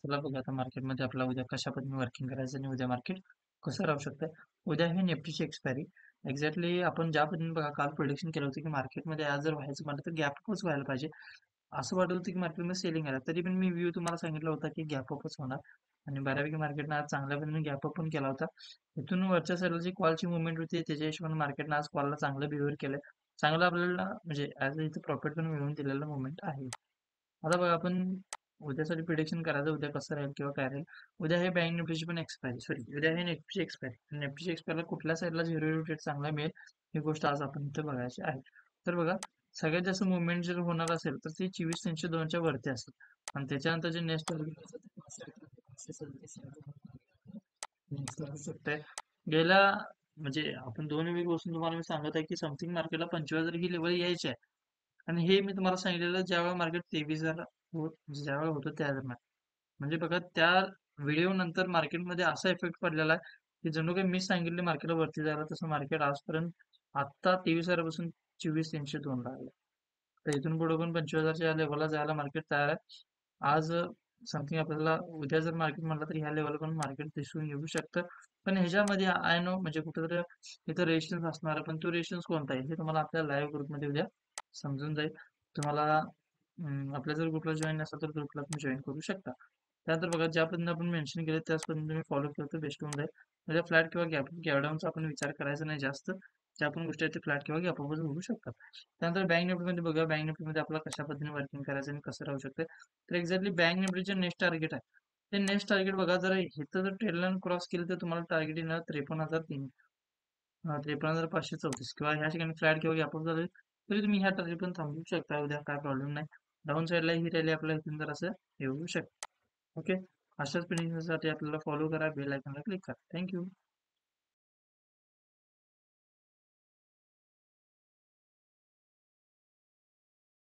चला बघा आता मार्केटमध्ये आपला उद्या कशा पद्धतीने वर्किंग करायचं आणि उद्या मार्केट कसं राहू शकतं. उद्या हे निफ्टीची एक्सपायरी. एक्झॅक्टली आपण ज्या पद्धतीने बघा काल प्रोडिक्शन केलं होतं की मार्केटमध्ये आज जर व्हायचं म्हटलं तर गॅपच व्हायला पाहिजे. असं वाटत होतं की मार्केटमध्ये सेलिंग आला. तरी पण मी व्ह्यू तुम्हाला सांगितलं होता की गॅपअपच होणार आणि बऱ्यापैकी मार्केटनं आज चांगल्या पद्धतीने गॅपअप पण केला होता. इथून वरच्या साईडला जी कॉलची मुवमेंट होती त्याच्या हिशोबाने मार्केटनं आज कॉलला चांगलं बिहेव्हिअर केलंय. चांगलं आपल्याला म्हणजे ॲज इथं प्रॉफिट पण मिळवून दिलेलं मुवमेंट आहे. आता बघा आपण उद्यासाठी प्रिडिक्शन करायचं उद्या कसं राहील किंवा काय राहील. उद्या हे बँक निफ्टीची पण एक्सपायरी सॉरी उद्या हे निफ्टीची एक्सपायरी निफ्टीची एक्सपायरीला कुठल्या साईडला झिरो रेट चांगला मिळेल ही गोष्ट आज आपण इथे बघायची आहे. तर बघा सगळ्यात जास्त मुवमेंट जर होणार असेल तर ती 24,302 वरती असेल आणि त्याच्यानंतर जे नेक्स्ट टार्गेट असेल ते 537 असू शकतंय. गेल्या म्हणजे आपण 2 वीक पासून तुम्हाला मी सांगत आहे की समथिंग मार्केटला 45,000 ही लेवल यायची आहे. आणि हे मी तुम्हाला सांगितलेलं ज्यावेळेला मार्केट 23,000 म्हणजे ज्यावेळेला होतं त्या दरम्यान. म्हणजे बघा त्या व्हिडिओ नंतर मार्केटमध्ये असा इफेक्ट पडलेला आहे की जणू काही मी सांगितले मार्केटला वरती जायला तसं मार्केट आजपर्यंत आत्ता 23,000 पासून 24,302 लागलं. तर इथून पुढे पण 25,000च्या लेवलला जायला मार्केट तयार आहे. आज समथिंग आपल्याला उद्या जर मार्केट म्हटलं तर ह्या लेवल पण मार्केट दिसून येऊ शकतं. पण ह्याच्यामध्ये आय नो म्हणजे कुठेतरी इथं रेशन्स असणार आहे पण तो रेशन्स कोणता आहे हे तुम्हाला आपल्या लाईव्ह ग्रुपमध्ये उद्या समजून जाईल. तुम्हाला आपल्या जर ग्रुपला जॉईन नसेल तर ग्रुपला तुम्ही जॉईन करू शकता. त्यानंतर बघा ज्या पद्धतीने आपण मेन्शन केलं त्याच पद्धतीने तुम्ही फॉलो केलं तर बेस्ट होऊन जाईल. म्हणजे फ्लॅट किंवा गॅप डाऊनचा आपण विचार करायचा नाही जास्त. ज्या पण गोष्टी आहेत ते फ्लॅट किंवा गॅपअपच होऊ शकतात. त्यानंतर बँक निफ्टीमध्ये बघा बँक निफ्टीमध्ये आपल्याला कशा पद्धतीने वर्किंग करायचं आणि कसं राहू शकतं. तर एक्झॅक्टली बँक निफ्टीचे नेक्स्ट टार्गेट आहे. ते नेक्स्ट टार्गेट बघा जर इथं जर ट्रेड लाईन क्रॉस केली तर तुम्हाला टार्गेट येणार 53,003 53,534 किंवा ह्या ठिकाणी फ्लॅट किंवा गॅपअप झाले तरी तुम्ही ह्या टार्गेट पण थांबवू शकता उद्या काय प्रॉब्लेम नाही. डाऊन साईडला ही रॅली आपल्याला इथून जर असं येऊ शकतं. ओके. अशाच प्रेडिक्शनसाठी आपल्याला फॉलो करा बेल आयकॉनला क्लिक करा. थँक्यू.